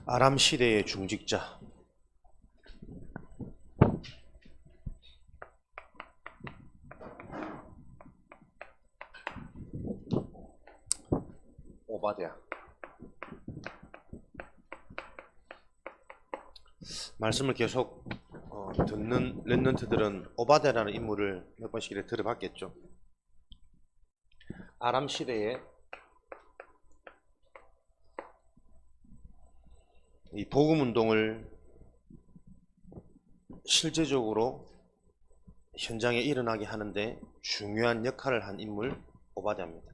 아람 시대의 중직자. 오바댜. 말씀을 계속 듣는 랩런트들은 오바댜라는 인물을 몇 번씩 이렇게 들어봤겠죠. 아람 시대에 이 복음 운동을 실제적으로 현장에 일어나게 하는데 중요한 역할을 한 인물 오바댜입니다.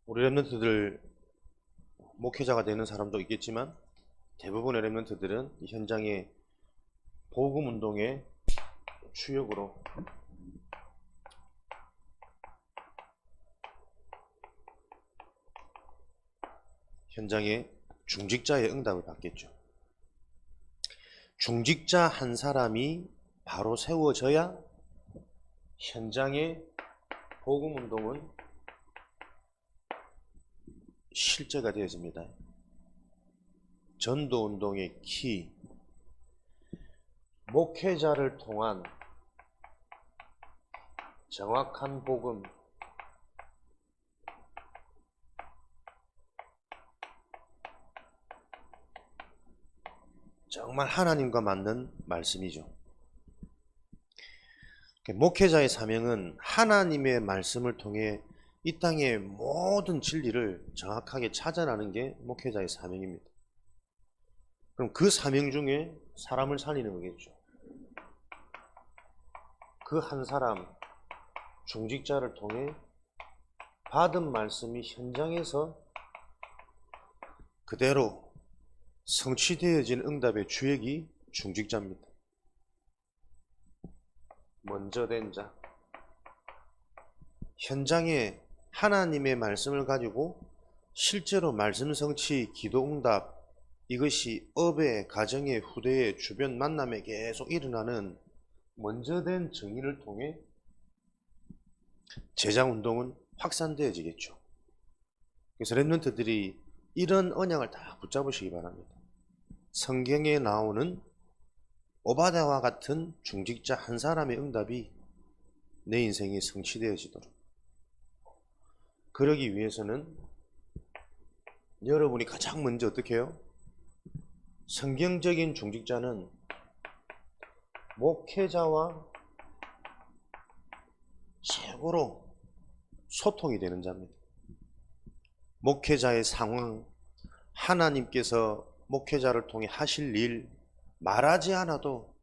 우리 랩런트들 목회자가 되는 사람도 있겠지만 대부분의 랩런트들은 이 현장의 복음 운동의 주역으로 현장의 중직자의 응답을 받겠죠. 중직자 한 사람이 바로 세워져야 현장의 복음 운동은 실제가 되어집니다. 전도 운동의 키, 목회자를 통한 정확한 복음, 정말 하나님과 맞는 말씀이죠. 목회자의 사명은 하나님의 말씀을 통해 이 땅의 모든 진리를 정확하게 찾아내는 게 목회자의 사명입니다. 그럼 그 사명 중에 사람을 살리는 거겠죠. 그 한 사람, 중직자를 통해 받은 말씀이 현장에서 그대로 성취되어진 응답의 주역이 중직자입니다. 먼저 된 자. 현장에 하나님의 말씀을 가지고 실제로 말씀 성취, 기도 응답, 이것이 업에, 가정에, 후대에, 주변 만남에 계속 일어나는 먼저 된 정의를 통해 제자운동은 확산되어지겠죠. 그래서 랩런트들이 이런 언약을 다 붙잡으시기 바랍니다. 성경에 나오는 오바댜와 같은 중직자 한 사람의 응답이 내 인생에 성취되어지도록, 그러기 위해서는 여러분이 가장 먼저 어떻게 해요? 성경적인 중직자는 목회자와 최고로 소통이 되는 자입니다. 목회자의 상황, 하나님께서 목회자를 통해 하실 일, 말하지 않아도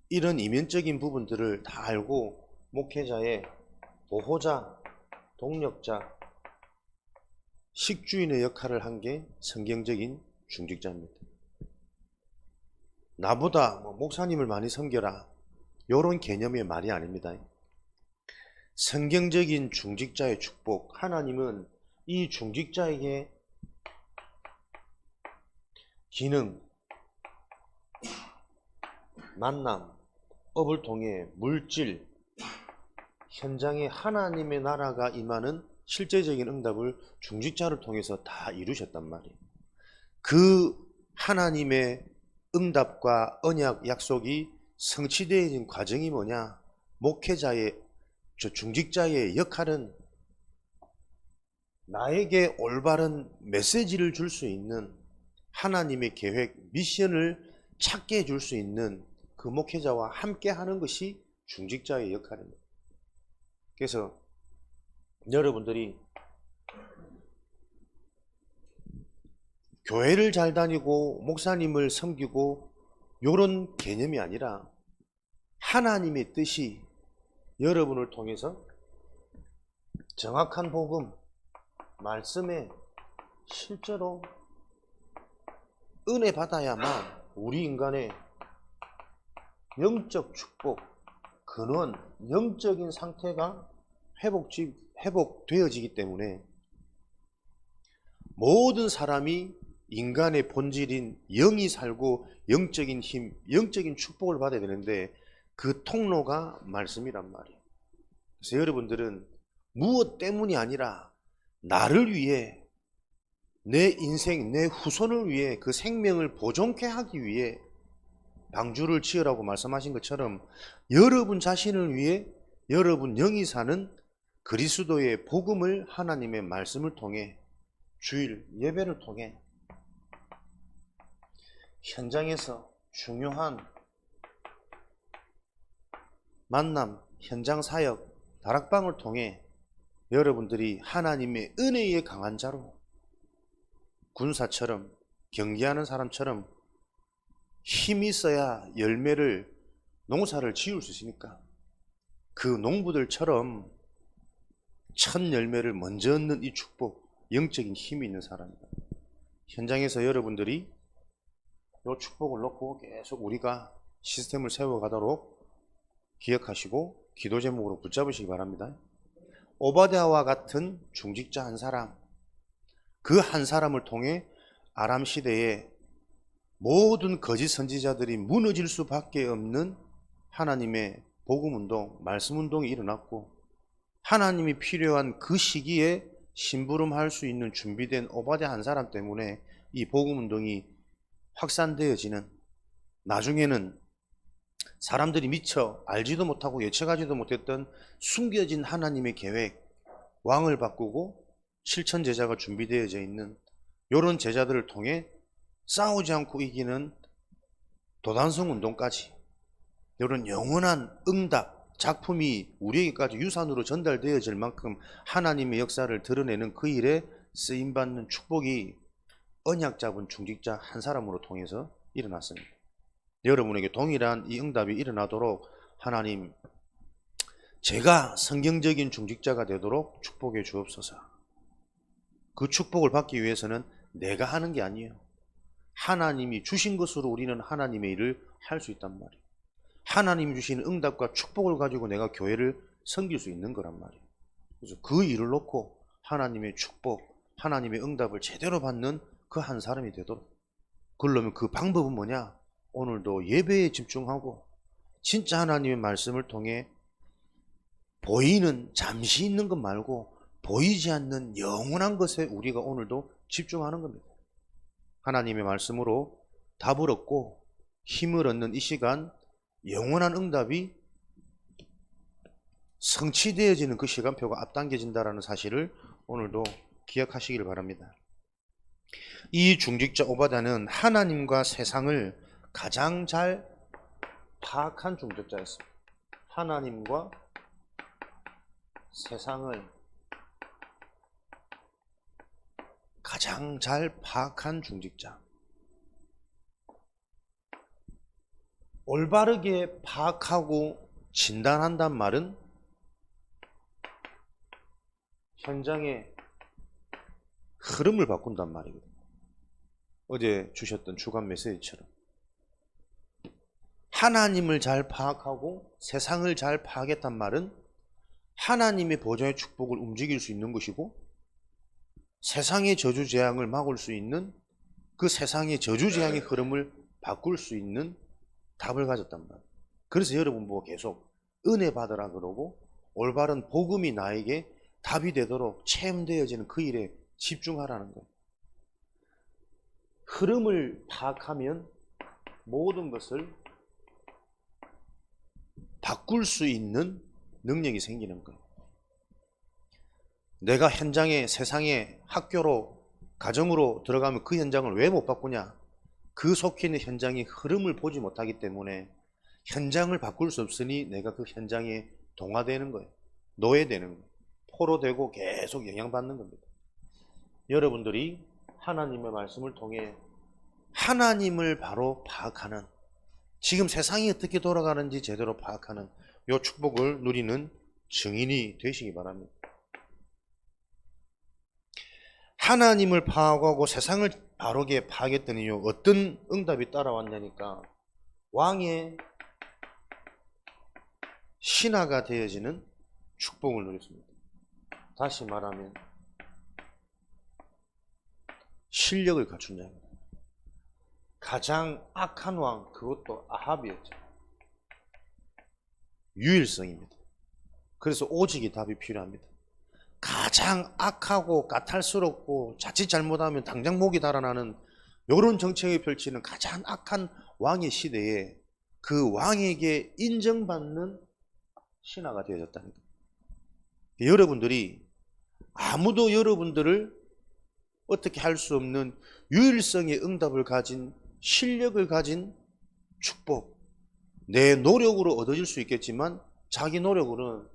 이런 이면적인 부분들을 다 알고 목회자의 보호자, 동력자, 식주인의 역할을 한 게 성경적인 중직자입니다. 나보다 목사님을 많이 섬겨라, 이런 개념의 말이 아닙니다. 성경적인 중직자의 축복, 하나님은 이 중직자에게 기능, 만남, 업을 통해 물질, 현장에 하나님의 나라가 임하는 실제적인 응답을 중직자를 통해서 다 이루셨단 말이에요. 그 하나님의 응답과 언약, 약속이 성취되어진 과정이 뭐냐? 목회자의, 중직자의 역할은 나에게 올바른 메시지를 줄 수 있는 하나님의 계획, 미션을 찾게 해줄 수 있는 그 목회자와 함께 하는 것이 중직자의 역할입니다. 그래서 여러분들이 교회를 잘 다니고 목사님을 섬기고 이런 개념이 아니라 하나님의 뜻이 여러분을 통해서 정확한 복음, 말씀에 실제로 은혜 받아야만 우리 인간의 영적 축복, 근원, 영적인 상태가 회복되어지기 때문에 모든 사람이 인간의 본질인 영이 살고 영적인 힘, 영적인 축복을 받아야 되는데 그 통로가 말씀이란 말이에요. 그래서 여러분들은 무엇 때문이 아니라 나를 위해, 내 인생, 내 후손을 위해, 그 생명을 보존케 하기 위해 방주를 지으라고 말씀하신 것처럼 여러분 자신을 위해 여러분 영이 사는 그리스도의 복음을 하나님의 말씀을 통해, 주일 예배를 통해 현장에서 중요한 만남, 현장 사역, 다락방을 통해 여러분들이 하나님의 은혜의 강한 자로, 군사처럼, 경계하는 사람처럼 힘이 있어야 열매를, 농사를 지을 수 있으니까 그 농부들처럼 첫 열매를 먼저 얻는 이 축복, 영적인 힘이 있는 사람입니다. 현장에서 여러분들이 이 축복을 놓고 계속 우리가 시스템을 세워가도록 기억하시고 기도 제목으로 붙잡으시기 바랍니다. 오바댜와 같은 중직자 한 사람, 그 한 사람을 통해 아람 시대에 모든 거짓 선지자들이 무너질 수밖에 없는 하나님의 복음운동, 말씀운동이 일어났고, 하나님이 필요한 그 시기에 심부름할 수 있는 준비된 오바댜 한 사람 때문에 이 복음운동이 확산되어지는, 나중에는 사람들이 미처 알지도 못하고 예측하지도 못했던 숨겨진 하나님의 계획, 왕을 바꾸고 7천 제자가 준비되어져 있는 이런 제자들을 통해 싸우지 않고 이기는 도단성 운동까지, 이런 영원한 응답 작품이 우리에게까지 유산으로 전달되어질 만큼 하나님의 역사를 드러내는 그 일에 쓰임받는 축복이 언약 잡은 중직자 한 사람으로 통해서 일어났습니다. 여러분에게 동일한 이 응답이 일어나도록 하나님, 제가 성경적인 중직자가 되도록 축복해 주옵소서. 그 축복을 받기 위해서는 내가 하는 게 아니에요. 하나님이 주신 것으로 우리는 하나님의 일을 할 수 있단 말이에요. 하나님이 주신 응답과 축복을 가지고 내가 교회를 섬길 수 있는 거란 말이에요. 그래서 그 일을 놓고 하나님의 축복, 하나님의 응답을 제대로 받는 그 한 사람이 되도록. 그러려면 그 방법은 뭐냐? 오늘도 예배에 집중하고 진짜 하나님의 말씀을 통해 보이는, 잠시 있는 것 말고 보이지 않는 영원한 것에 우리가 오늘도 집중하는 겁니다. 하나님의 말씀으로 답을 얻고 힘을 얻는 이 시간, 영원한 응답이 성취되어지는 그 시간표가 앞당겨진다는 사실을 오늘도 기억하시길 바랍니다. 이 중직자 오바댜는 하나님과 세상을 가장 잘 파악한 중직자였습니다. 하나님과 세상을 가장 잘 파악한 중직자. 올바르게 파악하고 진단한단 말은 현장의 흐름을 바꾼단 말이거든요. 어제 주셨던 주간 메시지처럼 하나님을 잘 파악하고 세상을 잘 파악했단 말은 하나님의 보좌의 축복을 움직일 수 있는 것이고, 세상의 저주재앙을 막을 수 있는, 그 세상의 저주재앙의 흐름을 바꿀 수 있는 답을 가졌단 말이에요. 그래서 여러분 보고 계속 은혜 받으라 그러고 올바른 복음이 나에게 답이 되도록 체험되어지는 그 일에 집중하라는 거예요. 흐름을 파악하면 모든 것을 바꿀 수 있는 능력이 생기는 거예요. 내가 현장에, 세상에, 학교로, 가정으로 들어가면 그 현장을 왜 못 바꾸냐? 그 속해 있는 현장의 흐름을 보지 못하기 때문에 현장을 바꿀 수 없으니 내가 그 현장에 동화되는 거예요. 노예되는 거예요. 포로되고 계속 영향받는 겁니다. 여러분들이 하나님의 말씀을 통해 하나님을 바로 파악하는, 지금 세상이 어떻게 돌아가는지 제대로 파악하는 이 축복을 누리는 증인이 되시기 바랍니다. 하나님을 파악하고 세상을 바르게 파악했더니 어떤 응답이 따라왔냐니까, 왕의 신하가 되어지는 축복을 누렸습니다. 다시 말하면 실력을 갖춘 자입니다. 가장 악한 왕, 그것도 아합이었죠. 유일성입니다. 그래서 오직이 답이 필요합니다. 가장 악하고 까탈스럽고 자칫 잘못하면 당장 목이 달아나는 이런 정책을 펼치는 가장 악한 왕의 시대에 그 왕에게 인정받는 신하가 되어졌다는 거예요. 여러분들이 아무도 여러분들을 어떻게 할 수 없는 유일성의 응답을 가진 실력을 가진 축복, 내 노력으로 얻어질 수 있겠지만 자기 노력으로는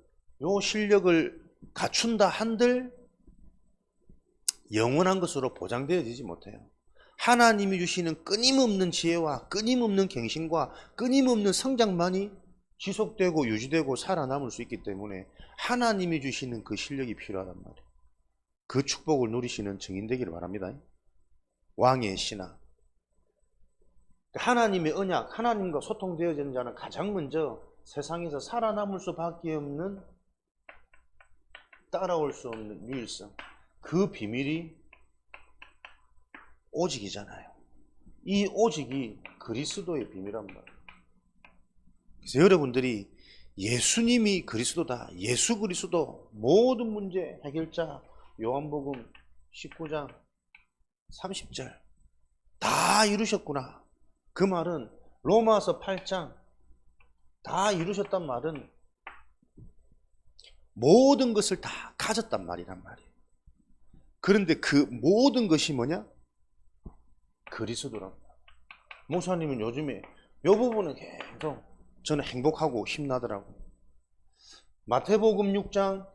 요 실력을 갖춘다 한들 영원한 것으로 보장되어지지 못해요. 하나님이 주시는 끊임없는 지혜와 끊임없는 갱신과 끊임없는 성장만이 지속되고 유지되고 살아남을 수 있기 때문에 하나님이 주시는 그 실력이 필요하단 말이에요. 그 축복을 누리시는 증인 되기를 바랍니다. 왕의 신하. 하나님의 언약, 하나님과 소통되어지는 자는 가장 먼저 세상에서 살아남을 수밖에 없는, 따라올 수 없는 유일성, 그 비밀이 오직이잖아요. 이 오직이 그리스도의 비밀란 말이에요. 그래서 여러분들이 예수님이 그리스도다, 예수 그리스도 모든 문제 해결자, 요한복음 19장 30절 다 이루셨구나. 그 말은 로마서 8장 다 이루셨단 말은 모든 것을 다 가졌단 말이란 말이에요. 그런데 그 모든 것이 뭐냐? 그리스도란 말이에요. 목사님은 요즘에 이 부분은 계속 저는 행복하고 힘나더라고요. 마태복음 6장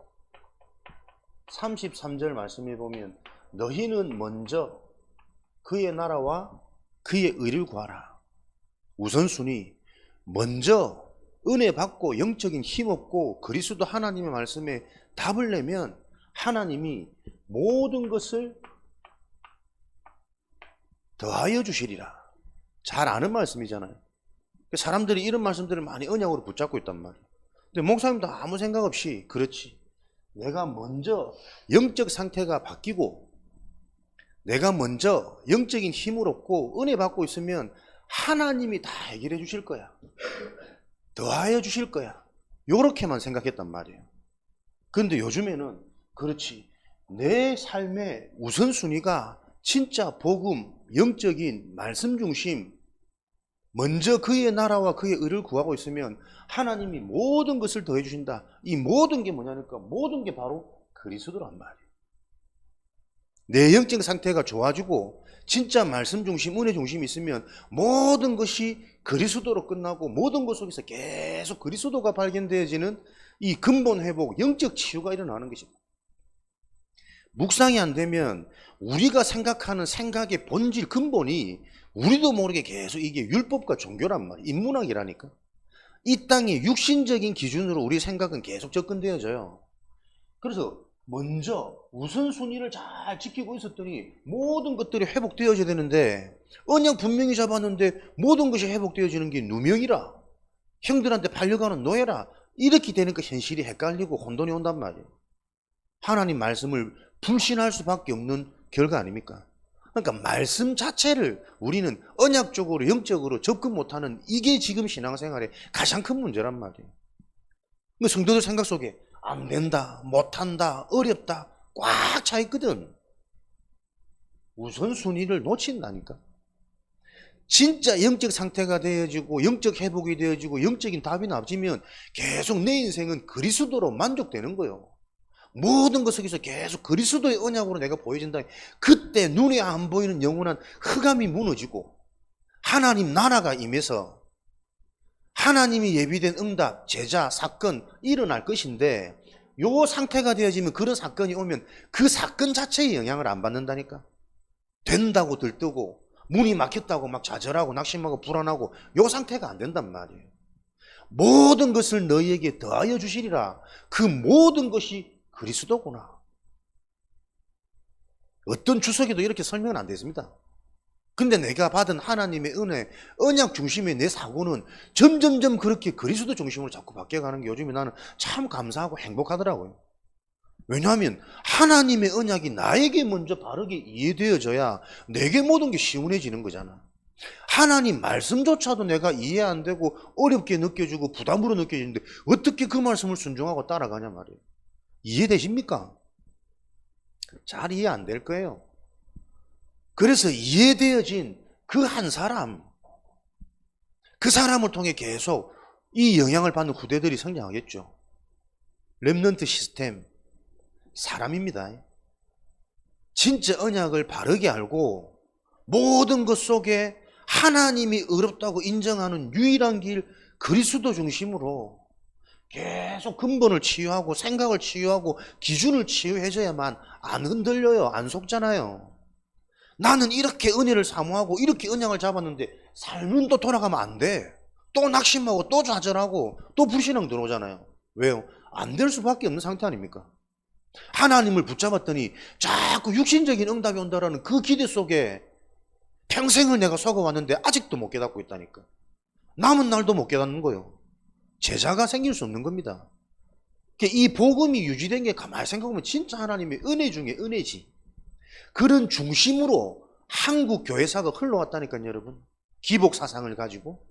33절 말씀해 보면 너희는 먼저 그의 나라와 그의 의를 구하라. 우선순위 먼저 은혜 받고 영적인 힘 얻고 그리스도 하나님의 말씀에 답을 내면 하나님이 모든 것을 더하여 주시리라. 잘 아는 말씀이잖아요. 사람들이 이런 말씀들을 많이 언약으로 붙잡고 있단 말이에요. 근데 목사님도 아무 생각 없이 그렇지. 내가 먼저 영적 상태가 바뀌고 내가 먼저 영적인 힘을 얻고 은혜 받고 있으면 하나님이 다 해결해 주실 거야. 더하여 주실 거야. 요렇게만 생각했단 말이에요. 그런데 요즘에는 그렇지. 내 삶의 우선순위가 진짜 복음, 영적인 말씀 중심, 먼저 그의 나라와 그의 의를 구하고 있으면 하나님이 모든 것을 더해 주신다. 이 모든 게 뭐냐니까 모든 게 바로 그리스도란 말이에요. 내 영적 상태가 좋아지고 진짜 말씀 중심, 은혜 중심이 있으면 모든 것이 그리스도로 끝나고 모든 것 속에서 계속 그리스도가 발견되어지는 이 근본 회복, 영적 치유가 일어나는 것입니다. 묵상이 안 되면 우리가 생각하는 생각의 본질, 근본이 우리도 모르게 계속 이게 율법과 종교란 말이에요. 인문학이라니까. 이 땅의 육신적인 기준으로 우리 생각은 계속 접근되어져요. 그래서 먼저 우선순위를 잘 지키고 있었더니 모든 것들이 회복되어져야 되는데 언약 분명히 잡았는데 모든 것이 회복되어지는 게 누명이라, 형들한테 팔려가는 노예라, 이렇게 되니까 현실이 헷갈리고 혼돈이 온단 말이에요. 하나님 말씀을 불신할 수밖에 없는 결과 아닙니까? 그러니까 말씀 자체를 우리는 언약적으로 영적으로 접근 못하는 이게 지금 신앙생활의 가장 큰 문제란 말이에요. 성도들 생각 속에 안 된다, 못한다, 어렵다 꽉 차 있거든. 우선순위를 놓친다니까. 진짜 영적 상태가 되어지고 영적 회복이 되어지고 영적인 답이 나와지면 계속 내 인생은 그리스도로 만족되는 거예요. 모든 것 속에서 계속 그리스도의 언약으로 내가 보여진다. 그때 눈에 안 보이는 영원한 흑암이 무너지고 하나님 나라가 임해서 하나님이 예비된 응답, 제자, 사건 일어날 것인데 요 상태가 되어지면 그런 사건이 오면 그 사건 자체에 영향을 안 받는다니까. 된다고 들뜨고 문이 막혔다고 막 좌절하고 낙심하고 불안하고 요 상태가 안 된단 말이에요. 모든 것을 너희에게 더하여 주시리라. 그 모든 것이 그리스도구나. 어떤 주석에도 이렇게 설명은 안 됐습니다. 근데 내가 받은 하나님의 은혜, 언약 중심의 내 사고는 점점점 그렇게 그리스도 중심으로 자꾸 바뀌어가는 게 요즘에 나는 참 감사하고 행복하더라고요. 왜냐하면 하나님의 언약이 나에게 먼저 바르게 이해되어져야 내게 모든 게 시원해지는 거잖아. 하나님 말씀조차도 내가 이해 안 되고 어렵게 느껴지고 부담으로 느껴지는데 어떻게 그 말씀을 순종하고 따라가냐 말이에요. 이해되십니까? 잘 이해 안 될 거예요. 그래서 이해되어진 그 한 사람, 그 사람을 통해 계속 이 영향을 받는 후대들이 성장하겠죠. 렘넌트 시스템, 사람입니다. 진짜 언약을 바르게 알고 모든 것 속에 하나님이 의롭다고 인정하는 유일한 길 그리스도 중심으로 계속 근본을 치유하고 생각을 치유하고 기준을 치유해줘야만 안 흔들려요. 안 속잖아요. 나는 이렇게 은혜를 사모하고 이렇게 언약을 잡았는데 삶은 또 돌아가면 안 돼. 또 낙심하고 또 좌절하고 또 불신앙 들어오잖아요. 왜요? 안 될 수밖에 없는 상태 아닙니까? 하나님을 붙잡았더니 자꾸 육신적인 응답이 온다라는 그 기대 속에 평생을 내가 속아왔는데 아직도 못 깨닫고 있다니까. 남은 날도 못 깨닫는 거예요. 제자가 생길 수 없는 겁니다. 이 복음이 유지된 게 가만히 생각해보면 진짜 하나님의 은혜 중에 은혜지. 그런 중심으로 한국 교회사가 흘러왔다니까요, 여러분. 기복 사상을 가지고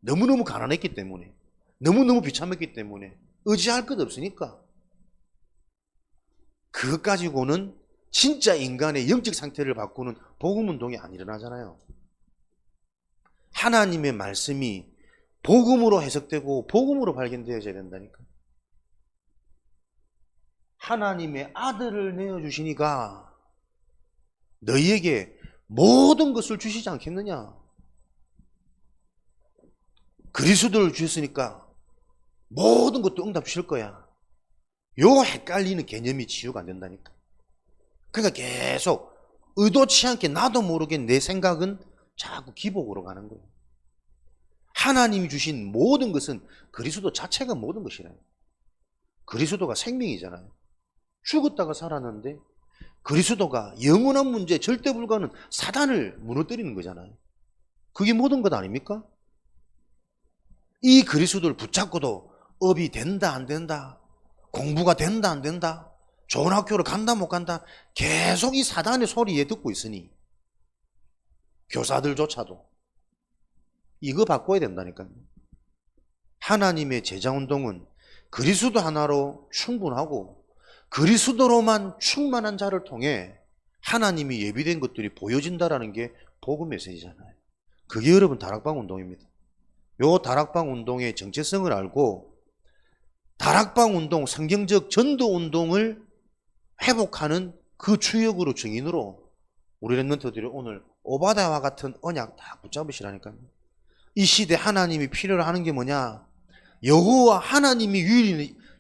너무너무 가난했기 때문에, 너무너무 비참했기 때문에 의지할 것 없으니까 그것 가지고는 진짜 인간의 영적 상태를 바꾸는 복음운동이 안 일어나잖아요. 하나님의 말씀이 복음으로 해석되고 복음으로 발견되어져야 된다니까. 하나님의 아들을 내어주시니까 너희에게 모든 것을 주시지 않겠느냐. 그리스도를 주셨으니까 모든 것도 응답 주실 거야. 요 헷갈리는 개념이 치유가 안 된다니까. 그러니까 계속 의도치 않게 나도 모르게 내 생각은 자꾸 기복으로 가는 거예요. 하나님이 주신 모든 것은 그리스도 자체가 모든 것이래요. 그리스도가 생명이잖아요. 죽었다가 살았는데 그리스도가 영원한 문제, 절대 불가는 사단을 무너뜨리는 거잖아요. 그게 모든 것 아닙니까? 이 그리스도를 붙잡고도 업이 된다 안 된다, 공부가 된다 안 된다, 좋은 학교를 간다 못 간다, 계속 이 사단의 소리에 듣고 있으니 교사들조차도 이거 바꿔야 된다니까요. 하나님의 제자운동은 그리스도 하나로 충분하고 그리스도로만 충만한 자를 통해 하나님이 예비된 것들이 보여진다라는 게 복음 메시지잖아요. 그게 여러분 다락방 운동입니다. 요 다락방 운동의 정체성을 알고 다락방 운동, 성경적 전도 운동을 회복하는 그 주역으로 증인으로 우리 랩런트들이 오늘 오바다와 같은 언약 다 붙잡으시라니까요. 이 시대 하나님이 필요로 하는 게 뭐냐? 여호와 하나님이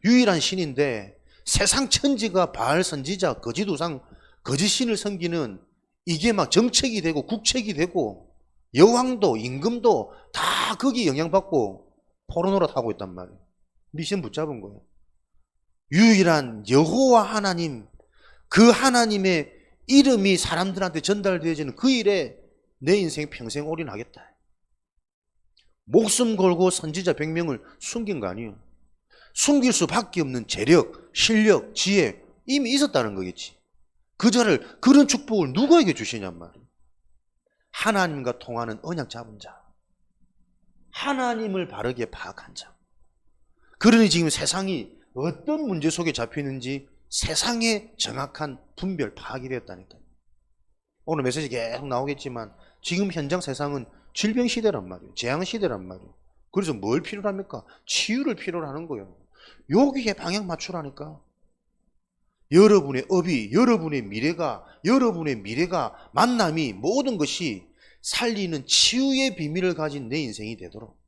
유일한 신인데 세상 천지가 바알 선지자, 거짓 우상, 거짓 신을 섬기는 이게 막 정책이 되고 국책이 되고 여왕도 임금도 다 거기 영향받고 포로노릇 하고 있단 말이에요. 미션 붙잡은 거예요. 유일한 여호와 하나님, 그 하나님의 이름이 사람들한테 전달되어지는 그 일에 내 인생 평생 올인하겠다. 목숨 걸고 선지자 100명을 숨긴 거 아니에요. 숨길 수밖에 없는 재력, 실력, 지혜 이미 있었다는 거겠지. 그런 축복을 누구에게 주시냔 말이에요. 하나님과 통하는 언약 잡은 자, 하나님을 바르게 파악한 자. 그러니 지금 세상이 어떤 문제 속에 잡히는지 세상의 정확한 분별 파악이 되었다니까요. 오늘 메시지 계속 나오겠지만 지금 현장 세상은 질병 시대란 말이에요. 재앙 시대란 말이에요. 그래서 뭘 필요로 합니까? 치유를 필요로 하는 거예요. 여기에 방향 맞추라니까. 여러분의 업이, 여러분의 미래가, 만남이 모든 것이 살리는 치유의 비밀을 가진 내 인생이 되도록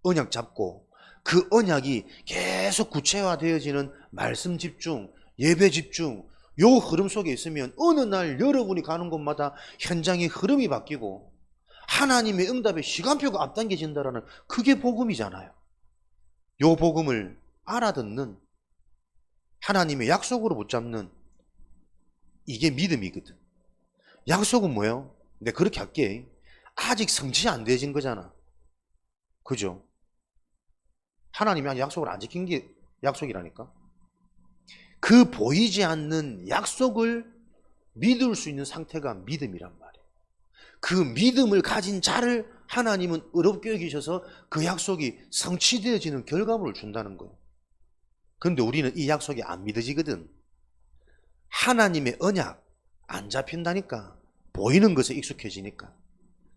언약 잡고 그 언약이 계속 구체화되어지는 말씀 집중, 예배 집중, 요 흐름 속에 있으면 어느 날 여러분이 가는 곳마다 현장의 흐름이 바뀌고 하나님의 응답의 시간표가 앞당겨진다라는 그게 복음이잖아요. 요 복음을 알아듣는 하나님의 약속으로 붙잡는 이게 믿음이거든. 약속은 뭐예요? 내가 그렇게 할게. 아직 성취 안 되어진 거잖아. 그죠? 하나님이 아직 약속을 안 지킨 게 약속이라니까. 그 보이지 않는 약속을 믿을 수 있는 상태가 믿음이란 말이에요. 그 믿음을 가진 자를 하나님은 의롭게 여기셔서 그 약속이 성취되어지는 결과물을 준다는 거예요. 그런데 우리는 이 약속이 안 믿어지거든. 하나님의 언약 안 잡힌다니까. 보이는 것에 익숙해지니까.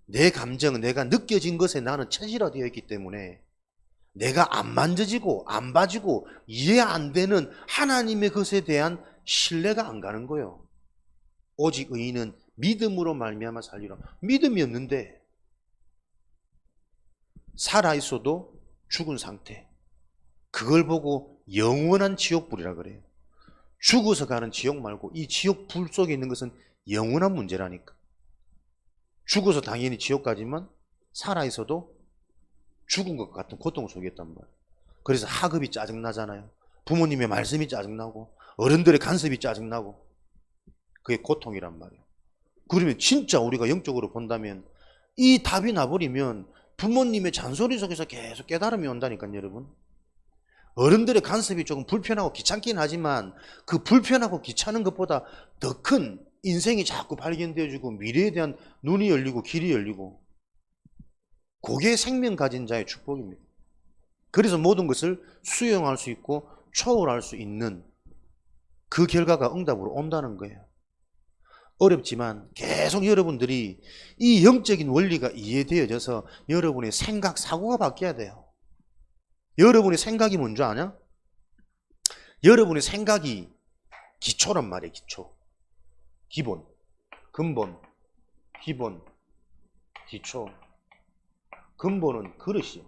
내 감정, 내가 느껴진 것에 나는 체질화되어 있기 때문에 내가 안 만져지고 안 봐지고 이해 안 되는 하나님의 것에 대한 신뢰가 안 가는 거예요. 오직 의인은 믿음으로 말미암아 살리라. 믿음이 없는데 살아있어도 죽은 상태. 그걸 보고 영원한 지옥불이라 그래요. 죽어서 가는 지옥 말고 이 지옥불 속에 있는 것은 영원한 문제라니까. 죽어서 당연히 지옥 가지만 살아있어도 죽은 것 같은 고통 속에 있단 말이에요. 그래서 학업이 짜증나잖아요. 부모님의 말씀이 짜증나고 어른들의 간섭이 짜증나고 그게 고통이란 말이에요. 그러면 진짜 우리가 영적으로 본다면 이 답이 나버리면 부모님의 잔소리 속에서 계속 깨달음이 온다니까요, 여러분. 어른들의 간섭이 조금 불편하고 귀찮긴 하지만 그 불편하고 귀찮은 것보다 더 큰 인생이 자꾸 발견되어지고 미래에 대한 눈이 열리고 길이 열리고 그게 생명 가진 자의 축복입니다. 그래서 모든 것을 수용할 수 있고 초월할 수 있는 그 결과가 응답으로 온다는 거예요. 어렵지만 계속 여러분들이 이 영적인 원리가 이해되어져서 여러분의 생각, 사고가 바뀌어야 돼요. 여러분의 생각이 뭔지 아냐? 여러분의 생각이 기초란 말이에요. 기초. 기본, 근본, 기본, 기초. 근본은 그릇이요.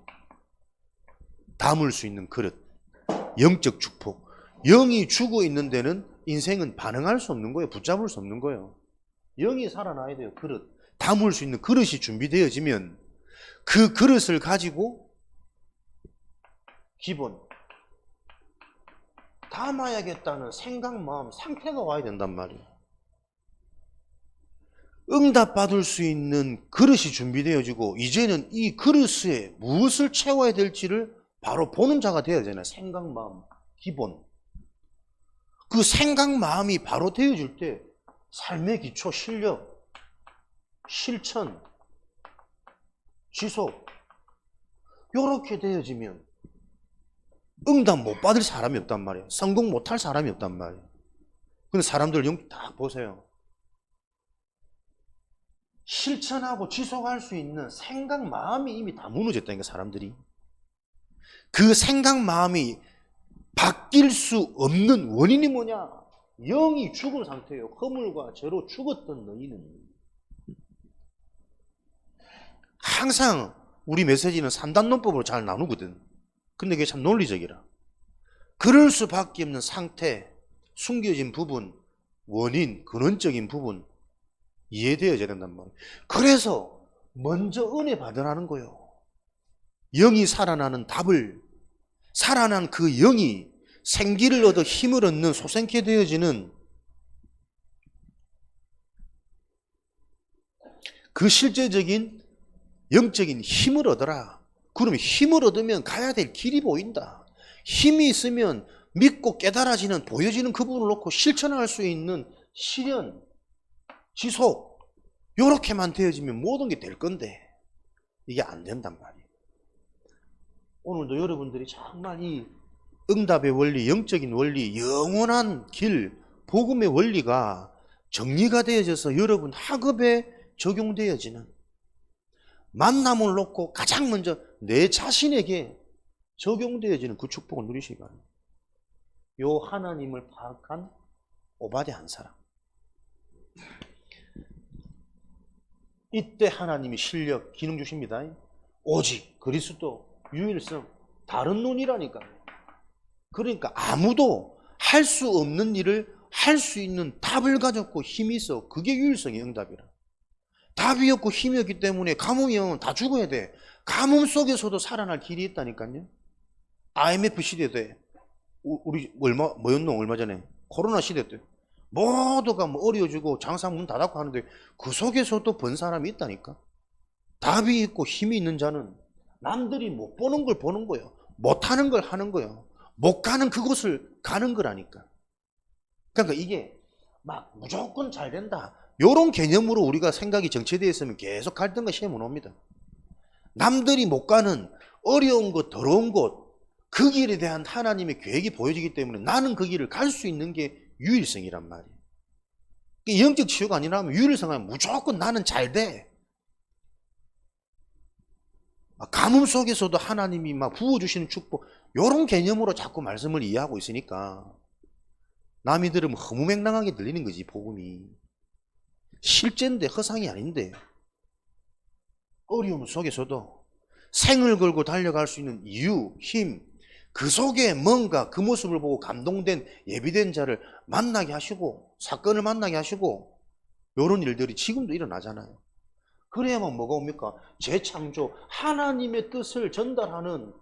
담을 수 있는 그릇. 영적 축복. 영이 죽어 있는 데는 인생은 반응할 수 없는 거예요. 붙잡을 수 없는 거예요. 영이 살아나야 돼요. 그릇. 담을 수 있는 그릇이 준비되어지면 그 그릇을 가지고 기본 담아야겠다는 생각, 마음, 상태가 와야 된단 말이에요. 응답받을 수 있는 그릇이 준비되어지고 이제는 이 그릇에 무엇을 채워야 될지를 바로 보는 자가 되어야 되잖아요. 생각, 마음, 기본. 그 생각, 마음이 바로 되어질 때 삶의 기초, 실력, 실천, 지속 이렇게 되어지면 응답 못 받을 사람이 없단 말이에요. 성공 못 할 사람이 없단 말이에요. 근데 사람들 다 보세요. 실천하고 지속할 수 있는 생각, 마음이 이미 다 무너졌다니까, 사람들이. 그 생각, 마음이 바뀔 수 없는 원인이 뭐냐? 영이 죽은 상태예요. 허물과 죄로 죽었던 너희는. 항상 우리 메시지는 3단론법으로 잘 나누거든. 근데 그게 참 논리적이라. 그럴 수밖에 없는 상태, 숨겨진 부분, 원인, 근원적인 부분 이해되어야 된단 말이에요. 그래서 먼저 은혜 받으라는 거예요. 영이 살아나는 답을, 살아난 그 영이 생기를 얻어 힘을 얻는 소생케 되어지는 그 실제적인 영적인 힘을 얻어라. 그러면 힘을 얻으면 가야 될 길이 보인다. 힘이 있으면 믿고 깨달아지는, 보여지는 그 부분을 놓고 실천할 수 있는 실현, 지속, 요렇게만 되어지면 모든 게 될 건데 이게 안 된단 말이에요. 오늘도 여러분들이 정말 이 응답의 원리, 영적인 원리, 영원한 길, 복음의 원리가 정리가 되어져서 여러분 학업에 적용되어지는, 만남을 놓고 가장 먼저 내 자신에게 적용되어지는 그 축복을 누리시기 바랍니다. 요 하나님을 파악한 오바댜 한 사람. 이때 하나님이 실력, 기능 주십니다. 오직 그리스도, 유일성, 다른 논이라니까요. 그러니까 아무도 할 수 없는 일을 할 수 있는 답을 가졌고 힘이 있어. 그게 유일성의 응답이라. 답이 없고 힘이 없기 때문에 가뭄이 오면 다 죽어야 돼. 가뭄 속에서도 살아날 길이 있다니까요. IMF 시대 때 우리 얼마 전에 코로나 시대 때 모두가 어려워지고 장사 문 닫았고 하는데 그 속에서도 번 사람이 있다니까. 답이 있고 힘이 있는 자는 남들이 못 보는 걸 보는 거예요. 못하는 걸 하는 거예요. 못 가는 그곳을 가는 거라니까. 그러니까 이게 막 무조건 잘 된다, 이런 개념으로 우리가 생각이 정체되어 있으면 계속 갈등과 시험은 옵니다. 남들이 못 가는 어려운 곳, 더러운 곳, 그 길에 대한 하나님의 계획이 보여지기 때문에 나는 그 길을 갈 수 있는 게 유일성이란 말이에요. 영적 치유가 아니라면 유일성하면 무조건 나는 잘 돼. 가뭄 속에서도 하나님이 막 부어주시는 축복, 이런 개념으로 자꾸 말씀을 이해하고 있으니까 남이 들으면 허무맹랑하게 들리는 거지. 복음이 실제인데 허상이 아닌데, 어려움 속에서도 생을 걸고 달려갈 수 있는 이유, 힘, 그 속에 뭔가 그 모습을 보고 감동된 예비된 자를 만나게 하시고 사건을 만나게 하시고, 이런 일들이 지금도 일어나잖아요. 그래야만 뭐가 옵니까? 재창조, 하나님의 뜻을 전달하는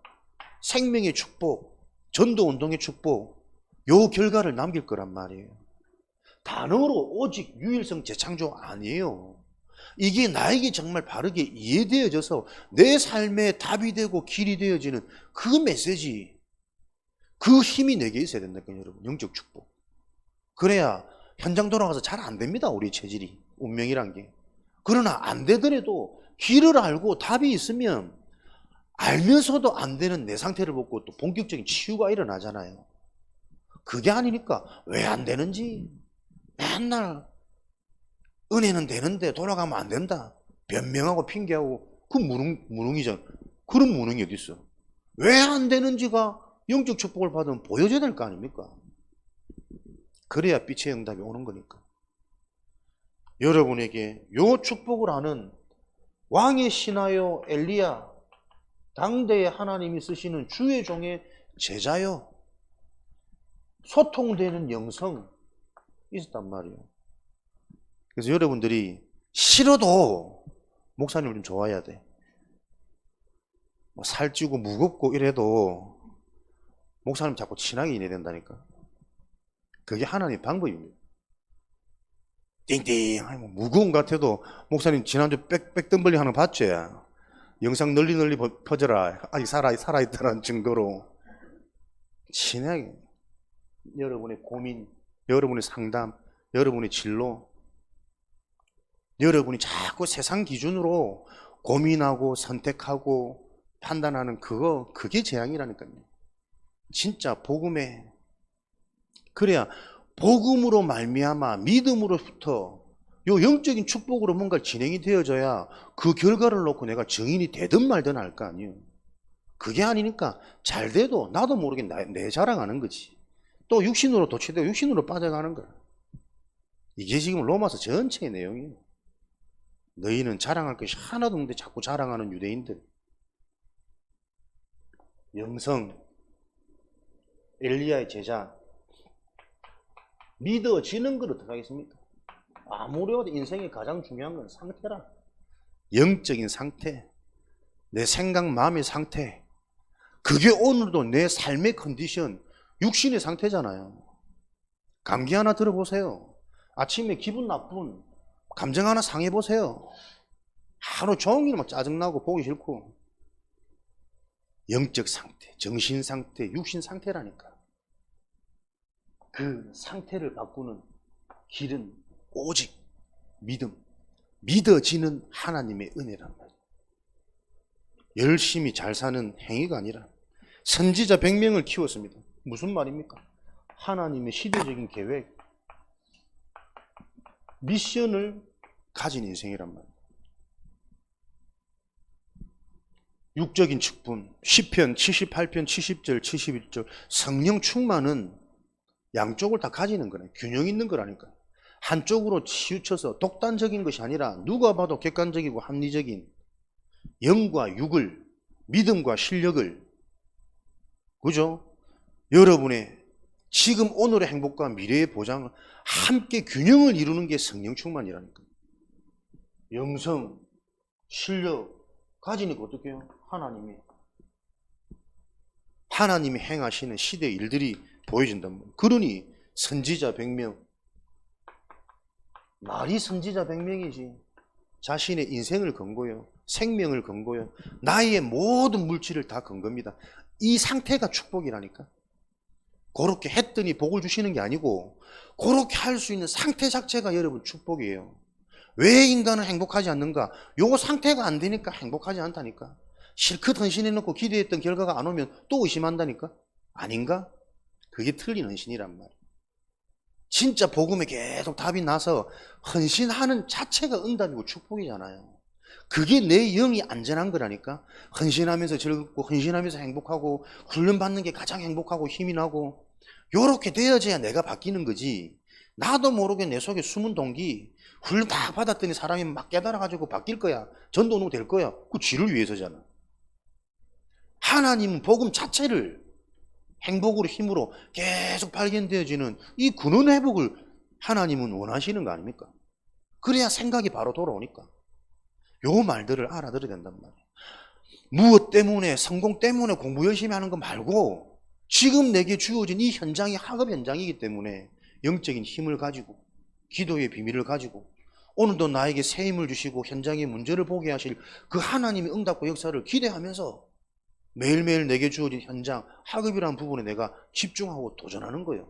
생명의 축복, 전도운동의 축복, 요 결과를 남길 거란 말이에요. 단어로 오직 유일성 재창조 아니에요. 이게 나에게 정말 바르게 이해되어져서 내 삶의 답이 되고 길이 되어지는 그 메시지, 그 힘이 내게 있어야 된다니까요, 여러분. 영적 축복. 그래야 현장 돌아가서 잘 안 됩니다, 우리 체질이. 운명이란 게. 그러나 안 되더라도 길을 알고 답이 있으면 알면서도 안 되는 내 상태를 보고 또 본격적인 치유가 일어나잖아요. 그게 아니니까 왜 안 되는지 맨날 은혜는 되는데 돌아가면 안 된다 변명하고 핑계하고, 그 무능이잖아. 그런 무능이 어디 있어? 왜 안 되는지가 영적 축복을 받으면 보여줘야 될 거 아닙니까? 그래야 빛의 응답이 오는 거니까. 여러분에게 요 축복을 아는 왕의 신하요 엘리야, 당대에 하나님이 쓰시는 주의 종의 제자요, 소통되는 영성 있었단 말이에요. 그래서 여러분들이 싫어도 목사님을 좀 좋아해야 돼. 살찌고 무겁고 이래도 목사님 자꾸 친하게 지내야 된다니까. 그게 하나님의 방법입니다. 띵띵 무거운 것 같아도, 목사님 지난주 백덤블링 하는 거 봤지? 영상 널리 퍼져라. 아직 살아있다는 증거로. 친하게 여러분의 고민, 여러분의 상담, 여러분의 진로, 여러분이 자꾸 세상 기준으로 고민하고 선택하고 판단하는 그게 재앙이라니까요. 진짜 복음에, 그래야 복음으로 말미암아 믿음으로부터 요 영적인 축복으로 뭔가 진행이 되어져야 그 결과를 놓고 내가 증인이 되든 말든 할 거 아니에요. 그게 아니니까 잘 돼도 나도 모르게 내 자랑하는 거지. 또 육신으로 도취되고 육신으로 빠져가는 거야. 이게 지금 로마서 전체의 내용이에요. 너희는 자랑할 것이 하나도 없는데 자꾸 자랑하는 유대인들. 영성, 엘리야의 제자, 믿어지는 걸 어떻게 하겠습니까? 아무래도 인생의 가장 중요한 건 상태라. 영적인 상태, 내 생각, 마음의 상태, 그게 오늘도 내 삶의 컨디션, 육신의 상태잖아요. 감기 하나 들어보세요. 아침에 기분 나쁜 감정 하나 상해보세요. 하루 종일 막 짜증나고 보기 싫고. 영적 상태, 정신 상태, 육신 상태라니까. 그 상태를 바꾸는 길은 오직 믿음, 믿어지는 하나님의 은혜란 말이에요. 열심히 잘 사는 행위가 아니라 선지자 100명을 키웠습니다. 무슨 말입니까? 하나님의 시대적인 계획, 미션을 가진 인생이란 말이에요. 육적인 측분, 시편 78편 70절 71절 성령 충만은 양쪽을 다 가지는 거네. 균형 있는 거라니까. 한쪽으로 치우쳐서 독단적인 것이 아니라 누가 봐도 객관적이고 합리적인 영과 육을, 믿음과 실력을, 그죠? 여러분의 지금 오늘의 행복과 미래의 보장을 함께 균형을 이루는 게 성령 충만이라니까. 영성, 실력 가지니까 어떻게 해요? 하나님이 행하시는 시대의 일들이 보여진단 말이에요. 그러니 선지자 100명, 말이 선지자 100명이지. 자신의 인생을 건고요, 생명을 건고요, 나의 모든 물질을 다 건 겁니다. 이 상태가 축복이라니까. 그렇게 했더니 복을 주시는 게 아니고, 그렇게 할 수 있는 상태 자체가 여러분 축복이에요. 왜 인간은 행복하지 않는가? 요 상태가 안 되니까 행복하지 않다니까. 실컷 헌신해놓고 기대했던 결과가 안 오면 또 의심한다니까. 아닌가? 그게 틀린 헌신이란 말이에요. 진짜 복음에 계속 답이 나서 헌신하는 자체가 응답이고 축복이잖아요. 그게 내 영이 안전한 거라니까. 헌신하면서 즐겁고 헌신하면서 행복하고 훈련받는 게 가장 행복하고 힘이 나고 요렇게 되어져야 내가 바뀌는 거지. 나도 모르게 내 속에 숨은 동기 훈련 다 받았더니 사람이 막 깨달아가지고 바뀔 거야. 전도는 될 거야. 그 지를 위해서잖아. 하나님은 복음 자체를 행복으로 힘으로 계속 발견되어지는 이 근원 회복을 하나님은 원하시는 거 아닙니까? 그래야 생각이 바로 돌아오니까. 요 말들을 알아들어야 된단 말이에요. 무엇 때문에, 성공 때문에 공부 열심히 하는 거 말고 지금 내게 주어진 이 현장이 학업 현장이기 때문에 영적인 힘을 가지고 기도의 비밀을 가지고 오늘도 나에게 새 힘을 주시고 현장의 문제를 보게 하실 그 하나님의 응답과 역사를 기대하면서 매일매일 내게 주어진 현장, 학업이라는 부분에 내가 집중하고 도전하는 거예요.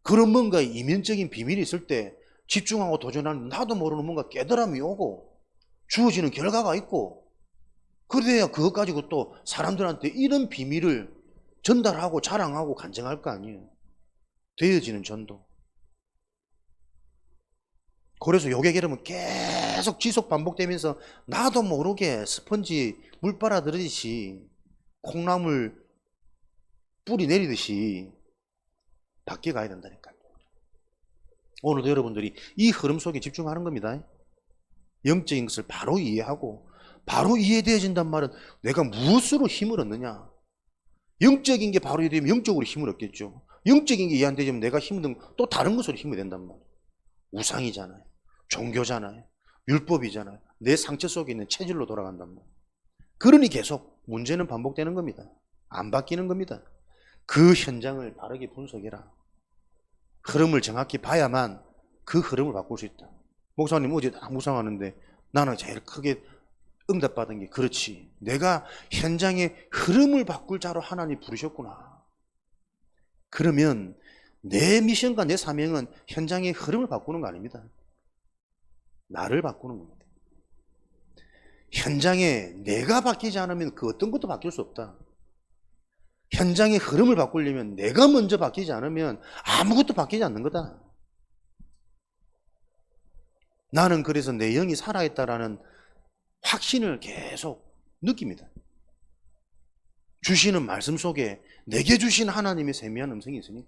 그런 뭔가 이면적인 비밀이 있을 때 집중하고 도전하는 나도 모르는 뭔가 깨달음이 오고 주어지는 결과가 있고 그래야 그것 가지고 또 사람들한테 이런 비밀을 전달하고 자랑하고 간증할 거 아니에요. 되어지는 전도. 그래서 요게 그러면 계속 지속 반복되면서 나도 모르게 스펀지 물 빨아들이듯이 콩나물 뿌리 내리듯이 바뀌어 가야 된다니까요. 오늘도 여러분들이 이 흐름 속에 집중하는 겁니다. 영적인 것을 바로 이해하고 바로 이해되어진단 말은 내가 무엇으로 힘을 얻느냐. 영적인 게 바로 이해되면 영적으로 힘을 얻겠죠. 영적인 게 이해 안 되면 내가 힘을 얻는 또 다른 것으로 힘이 된단 말이에요. 우상이잖아요. 종교잖아요. 율법이잖아요. 내 상처 속에 있는 체질로 돌아간단 말이에요. 그러니 계속 문제는 반복되는 겁니다. 안 바뀌는 겁니다. 그 현장을 바르게 분석해라. 흐름을 정확히 봐야만 그 흐름을 바꿀 수 있다. 목사님 어제 다 묵상하는데 나는 제일 크게 응답받은 게 그렇지. 내가 현장의 흐름을 바꿀 자로 하나님 부르셨구나. 그러면 내 미션과 내 사명은 현장의 흐름을 바꾸는 거 아닙니다. 나를 바꾸는 겁니다. 현장에 내가 바뀌지 않으면 그 어떤 것도 바뀔 수 없다. 현장의 흐름을 바꾸려면 내가 먼저 바뀌지 않으면 아무것도 바뀌지 않는 거다. 나는 그래서 내 영이 살아있다라는 확신을 계속 느낍니다. 주시는 말씀 속에 내게 주신 하나님의 세미한 음성이 있으니까.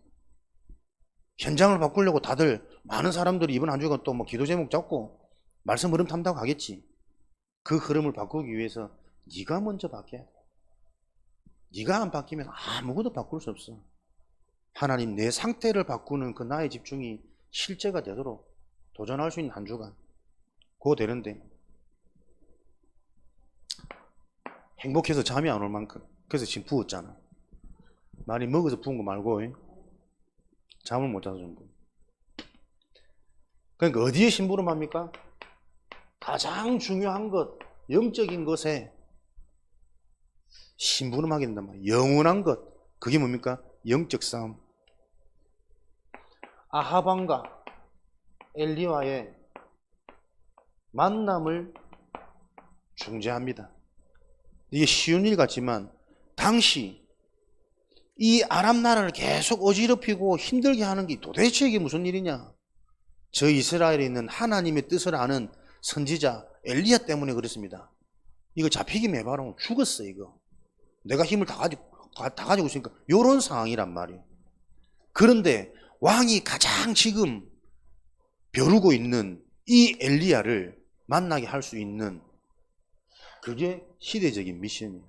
현장을 바꾸려고 다들 많은 사람들이 이번 한 주간 또 뭐 기도 제목 잡고 말씀 흐름 탐다고 하겠지. 그 흐름을 바꾸기 위해서 네가 먼저 바뀌어야 돼. 네가 안 바뀌면 아무것도 바꿀 수 없어. 하나님 내 상태를 바꾸는 그 나의 집중이 실제가 되도록 도전할 수 있는 한 주간 그거 되는데 행복해서 잠이 안 올 만큼 그래서 지금 부었잖아. 많이 먹어서 부은 거 말고 잠을 못 자서 준 거. 그러니까 어디에 심부름합니까? 가장 중요한 것, 영적인 것에 심부름하게 된단 말이에요. 영원한 것. 그게 뭡니까? 영적 싸움. 아하방과 엘리와의 만남을 중재합니다. 이게 쉬운 일 같지만 당시 이 아람 나라를 계속 어지럽히고 힘들게 하는 게 도대체 이게 무슨 일이냐? 저 이스라엘에 있는 하나님의 뜻을 아는 선지자 엘리야 때문에 그렇습니다. 이거 잡히기만 해봐라 죽었어 이거. 내가 힘을 다 가지고 있으니까 이런 상황이란 말이에요. 그런데 왕이 가장 지금 벼르고 있는 이 엘리야를 만나게 할 수 있는 그게 시대적인 미션이에요.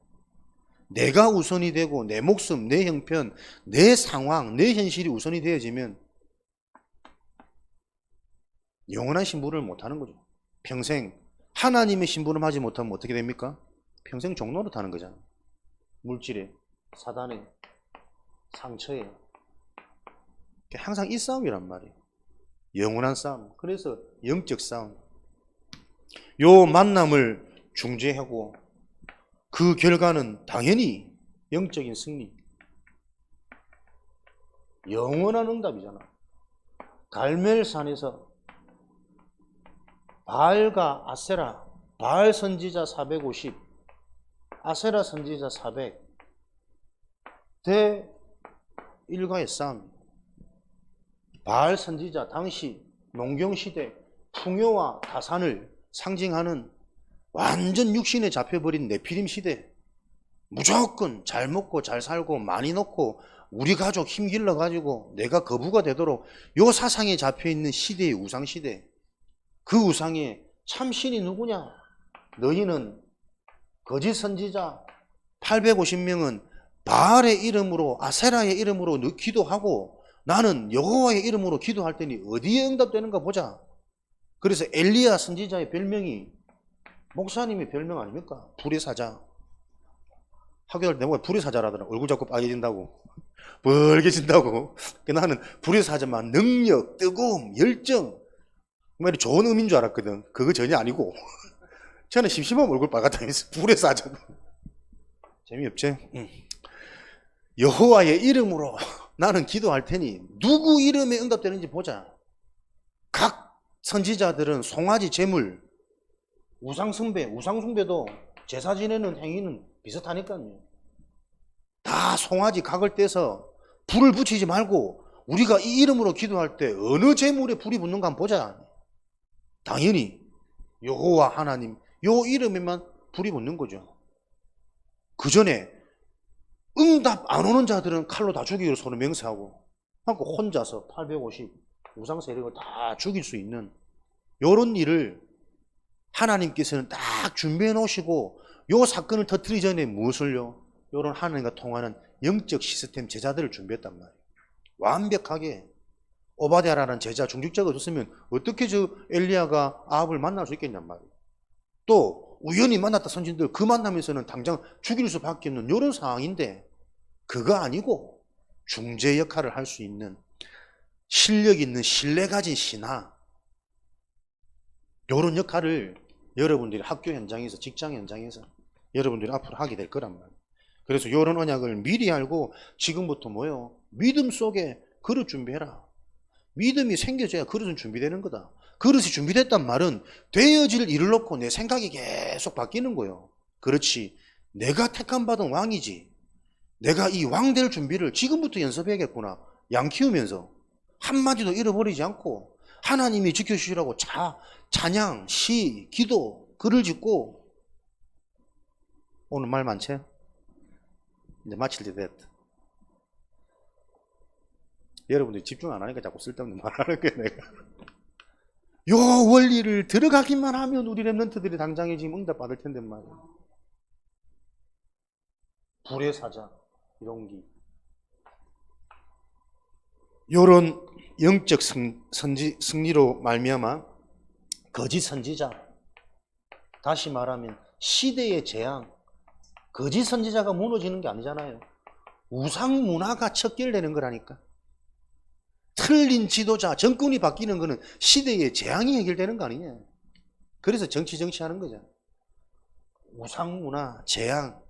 내가 우선이 되고 내 목숨, 내 형편, 내 상황, 내 현실이 우선이 되어지면 영원한 신부를 못하는 거죠. 평생 하나님의 신부를 하지 못하면 어떻게 됩니까? 평생 종로로 타는 거잖아요. 물질에, 사단에, 상처에. 항상 이 싸움이란 말이에요. 영원한 싸움. 그래서 영적 싸움. 요 만남을 중재하고 그 결과는 당연히 영적인 승리. 영원한 응답이잖아. 갈멜산에서 바알과 아세라, 바알 선지자 450, 아세라 선지자 400, 대 일가의 싸움. 바알 선지자, 당시 농경시대 풍요와 다산을 상징하는 완전 육신에 잡혀버린 네피림 시대, 무조건 잘 먹고 잘 살고 많이 넣고 우리 가족 힘길러 가지고 내가 거부가 되도록 요 사상에 잡혀있는 시대의 우상시대, 그 우상의 참신이 누구냐? 너희는 거짓 선지자 850명은 바알의 이름으로, 아세라의 이름으로 기도하고 나는 여호와의 이름으로 기도할 테니 어디에 응답되는가 보자. 그래서 엘리야 선지자의 별명이 목사님의 별명 아닙니까? 불의 사자. 학교 갈 때 내가 불의 사자라더라. 얼굴 자꾸 빨개진다고, 벌개진다고. 나는 불의 사자만 능력, 뜨거움, 열정, 정말 좋은 의미인 줄 알았거든. 그거 전혀 아니고 저는 심심하면 얼굴 빨갛다면서 불의 사자. 재미없지? 여호와의 이름으로 나는 기도할 테니 누구 이름에 응답되는지 보자. 각 선지자들은 송아지 제물, 우상숭배, 우상숭배도 제사 지내는 행위는 비슷하니까요. 다 송아지 각을 떼서 불을 붙이지 말고 우리가 이 이름으로 기도할 때 어느 제물에 불이 붙는가 한번 보자. 당연히 여호와 하나님 요 이름에만 불이 붙는 거죠. 그 전에 응답 안 오는 자들은 칼로 다 죽이기로 서로 맹세하고, 그러니까 혼자서 850 우상 세력을 다 죽일 수 있는 요런 일을 하나님께서는 딱 준비해 놓으시고, 요 사건을 터뜨리기 전에 무엇을요? 요런 하나님과 통하는 영적 시스템 제자들을 준비했단 말이에요. 완벽하게. 오바댜라는 제자, 중직자가 없었으면 어떻게 저 엘리야가 아합을 만날 수 있겠냔 말이에요. 또 우연히 만났다 선진들 그 만나면서는 당장 죽일 수밖에 없는 이런 상황인데, 그거 아니고 중재 역할을 할 수 있는 실력 있는 신뢰 가진 신하, 이런 역할을 여러분들이 학교 현장에서, 직장 현장에서 여러분들이 앞으로 하게 될 거란 말이에요. 그래서 이런 언약을 미리 알고 지금부터 뭐요? 믿음 속에 그릇 준비해라. 믿음이 생겨져야 그릇은 준비되는 거다. 그릇이 준비됐단 말은 되어질 일을 놓고 내 생각이 계속 바뀌는 거예요. 그렇지, 내가 택함 받은 왕이지, 내가 이 왕 될 준비를 지금부터 연습해야겠구나. 양 키우면서 한마디도 잃어버리지 않고 하나님이 지켜주시라고 찬양, 시, 기도, 글을 짓고. 오늘 말 많지? 이제 마칠 때 됐다. 여러분들이 집중 안 하니까 자꾸 쓸데없는 말하는 거야 내가. 요 원리를 들어가기만 하면 우리 랩런트들이 당장에 지금 응답 받을 텐데 말이야. 불의 사자, 이론기. 요런 영적 승리로 말미암아 거짓 선지자, 다시 말하면 시대의 재앙, 거짓 선지자가 무너지는 게 아니잖아요. 우상 문화가 척결되는 거라니까. 틀린 지도자, 정권이 바뀌는 거는 시대의 재앙이 해결되는 거 아니냐. 그래서 정치하는 거잖아. 우상 문화, 재앙,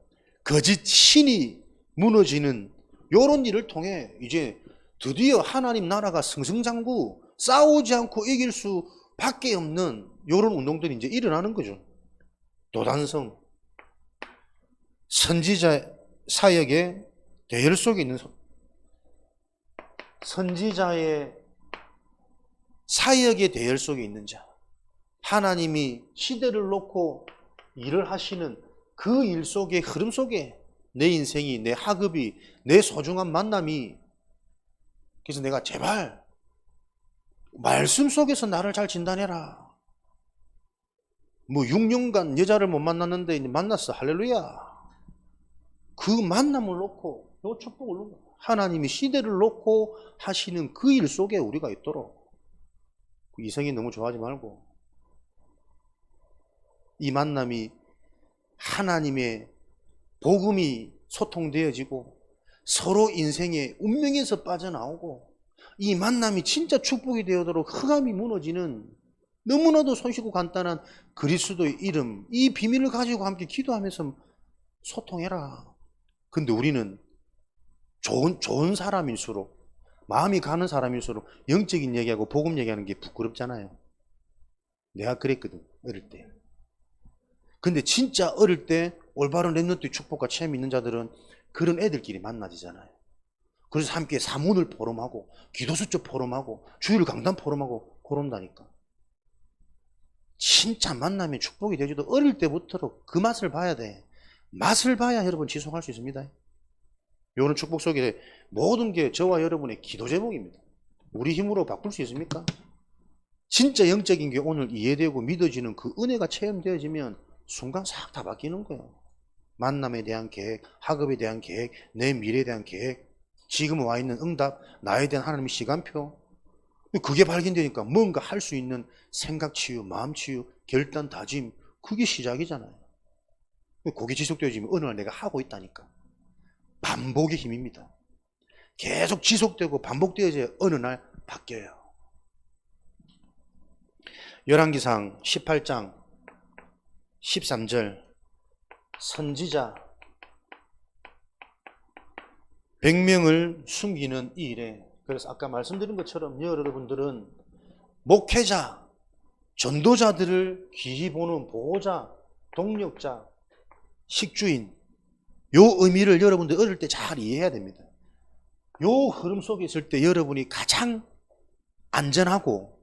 거짓 신이 무너지는 요런 일을 통해 이제 드디어 하나님 나라가 승승장구, 싸우지 않고 이길 수밖에 없는 요런 운동들이 이제 일어나는 거죠. 도단성, 선지자 사역의 대열 속에 있는 선지자의 사역의 대열 속에 있는 자, 하나님이 시대를 놓고 일을 하시는 그 일 속의 흐름 속에 내 인생이, 내 학업이, 내 소중한 만남이. 그래서 내가 제발 말씀 속에서 나를 잘 진단해라. 뭐 6년간 여자를 못 만났는데 이제 만났어, 할렐루야. 그 만남을 놓고, 요 축복을 놓고 하나님이 시대를 놓고 하시는 그 일 속에 우리가 있도록. 이성이 너무 좋아하지 말고 이 만남이 하나님의 복음이 소통되어지고 서로 인생의 운명에서 빠져나오고 이 만남이 진짜 축복이 되도록 흑암이 무너지는 너무나도 손쉽고 간단한 그리스도의 이름, 이 비밀을 가지고 함께 기도하면서 소통해라. 근데 우리는 좋은 사람일수록, 마음이 가는 사람일수록 영적인 얘기하고 복음 얘기하는 게 부끄럽잖아요. 내가 그랬거든, 어릴 때. 근데 진짜 어릴 때 올바른 랩런트의 축복과 체험이 있는 자들은 그런 애들끼리 만나지잖아요. 그래서 함께 사문을 포럼하고 기도수첩 포럼하고 주일 강단 포럼하고 그런다니까. 진짜 만나면 축복이 되지도 어릴 때부터 그 맛을 봐야 돼. 맛을 봐야 여러분 지속할 수 있습니다. 이런 축복 속에 모든 게 저와 여러분의 기도 제목입니다. 우리 힘으로 바꿀 수 있습니까? 진짜 영적인 게 오늘 이해되고 믿어지는 그 은혜가 체험되어지면 순간 싹 다 바뀌는 거예요. 만남에 대한 계획, 학업에 대한 계획, 내 미래에 대한 계획, 지금 와 있는 응답, 나에 대한 하나님의 시간표. 그게 발견되니까 뭔가 할 수 있는 생각 치유, 마음 치유, 결단, 다짐, 그게 시작이잖아요. 그게 지속되어지면 어느 날 내가 하고 있다니까. 반복의 힘입니다. 계속 지속되고 반복되어져야 어느 날 바뀌어요. 열왕기상 18장 13절 선지자 100명을 숨기는 이 일에, 그래서 아까 말씀드린 것처럼 여러분들은 목회자, 전도자들을 귀히 보는 보호자, 동력자, 식주인, 요 의미를 여러분들 어릴 때 잘 이해해야 됩니다. 요 흐름 속에 있을 때 여러분이 가장 안전하고,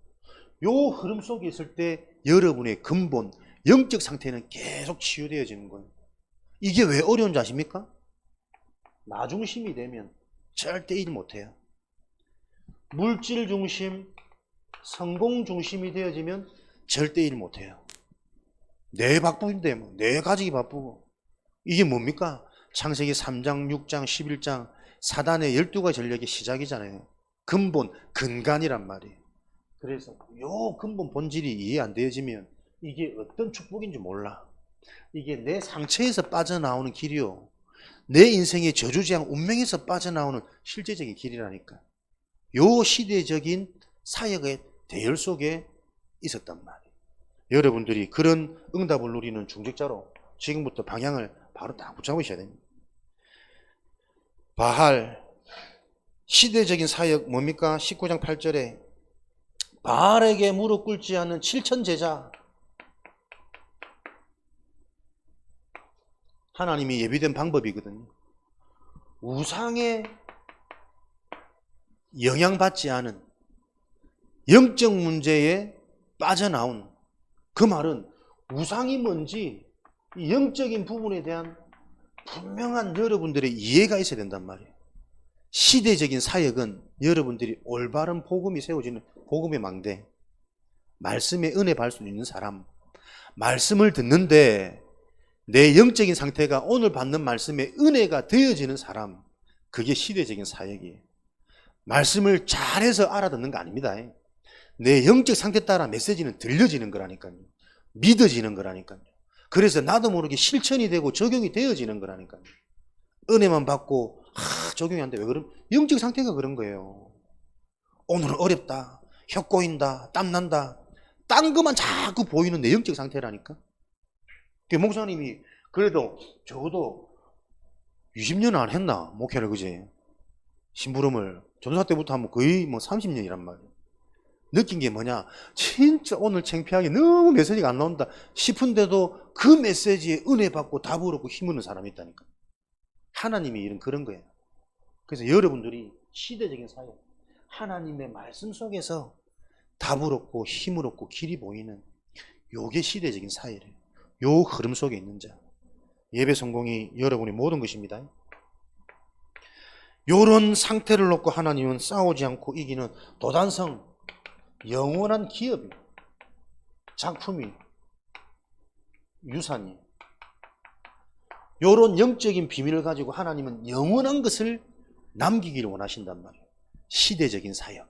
요 흐름 속에 있을 때 여러분의 근본, 영적 상태는 계속 치유되어지는 거예요. 이게 왜 어려운 줄 아십니까? 나중심이 되면 절대 일 못해요. 물질 중심, 성공 중심이 되어지면 절대 일 못해요. 내 바쁜데 뭐, 내 가족이 바쁘고. 이게 뭡니까? 창세기 3장, 6장, 11장 사단의 12가지 전략의 시작이잖아요. 근본, 근간이란 말이에요. 그래서 요 근본 본질이 이해 안 되어지면 이게 어떤 축복인지 몰라. 이게 내 상처에서 빠져나오는 길이요, 내 인생의 저주지향 운명에서 빠져나오는 실제적인 길이라니까. 요 시대적인 사역의 대열 속에 있었단 말이에요. 여러분들이 그런 응답을 누리는 중직자로 지금부터 방향을 바로 딱 붙잡으셔야 됩니다. 바할, 시대적인 사역 뭡니까? 19장 8절에 바알에게 무릎 꿇지 않는 7천 제자, 하나님이 예비된 방법이거든요. 우상에 영향받지 않은 영적 문제에 빠져나온, 그 말은 우상이 뭔지 이 영적인 부분에 대한 분명한 여러분들의 이해가 있어야 된단 말이에요. 시대적인 사역은 여러분들이 올바른 복음이 세워지는 복음의 망대, 말씀의 은혜 받을 수 있는 사람, 말씀을 듣는데 내 영적인 상태가 오늘 받는 말씀의 은혜가 되어지는 사람, 그게 시대적인 사역이에요. 말씀을 잘해서 알아듣는 거 아닙니다. 내 영적 상태 따라 메시지는 들려지는 거라니까요. 믿어지는 거라니까요. 그래서 나도 모르게 실천이 되고 적용이 되어지는 거라니까요. 은혜만 받고 적용이 안 돼. 왜 그럼? 영적 상태가 그런 거예요. 오늘은 어렵다, 혀 꼬인다, 땀난다, 딴 것만 자꾸 보이는 내 영적 상태라니까. 목사님이 그래도 적어도 20년 안 했나 목회를, 그지? 심부름을 전도사 때부터 하면 거의 뭐 30년이란 말이에요. 느낀 게 뭐냐? 진짜 오늘 창피하게 너무 메시지가 안 나온다 싶은데도 그 메시지에 은혜 받고 답을 얻고 힘을 얻는 사람이 있다니까. 하나님의 일은 그런 거예요. 그래서 여러분들이 시대적인 사역, 하나님의 말씀 속에서 답을 얻고 힘을 얻고 길이 보이는 요게 시대적인 사역이에요. 요 흐름 속에 있는 자, 예배 성공이 여러분의 모든 것입니다. 요런 상태를 놓고 하나님은 싸우지 않고 이기는 도단성, 영원한 기업이, 작품이, 유산이, 요런 영적인 비밀을 가지고 하나님은 영원한 것을 남기기를 원하신단 말이에요. 시대적인 사역.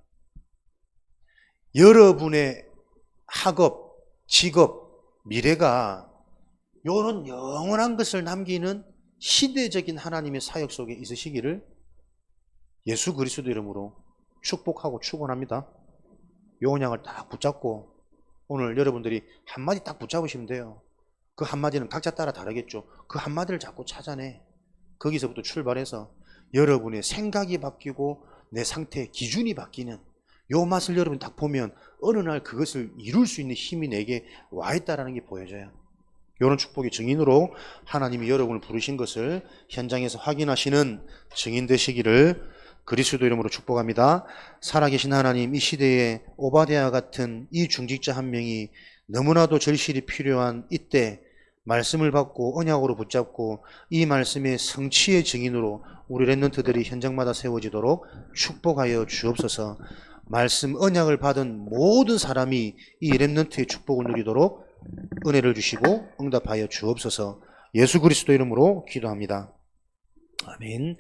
여러분의 학업, 직업, 미래가 요런 영원한 것을 남기는 시대적인 하나님의 사역 속에 있으시기를 예수 그리스도 이름으로 축복하고 축원합니다. 요 언약을 딱 붙잡고 오늘 여러분들이 한마디 딱 붙잡으시면 돼요. 그 한마디는 각자 따라 다르겠죠. 그 한마디를 자꾸 찾아내. 거기서부터 출발해서 여러분의 생각이 바뀌고 내 상태의 기준이 바뀌는 요 맛을 여러분 딱 보면 어느 날 그것을 이룰 수 있는 힘이 내게 와 있다는 게 보여져요. 이런 축복의 증인으로 하나님이 여러분을 부르신 것을 현장에서 확인하시는 증인 되시기를 그리스도 이름으로 축복합니다. 살아계신 하나님, 이 시대에 오바댜 같은 이 중직자 한 명이 너무나도 절실히 필요한 이때 말씀을 받고 언약으로 붙잡고 이 말씀의 성취의 증인으로 우리 랩런트들이 현장마다 세워지도록 축복하여 주옵소서. 말씀 언약을 받은 모든 사람이 이 랩런트의 축복을 누리도록 은혜를 주시고 응답하여 주옵소서. 예수 그리스도 이름으로 기도합니다. 아멘.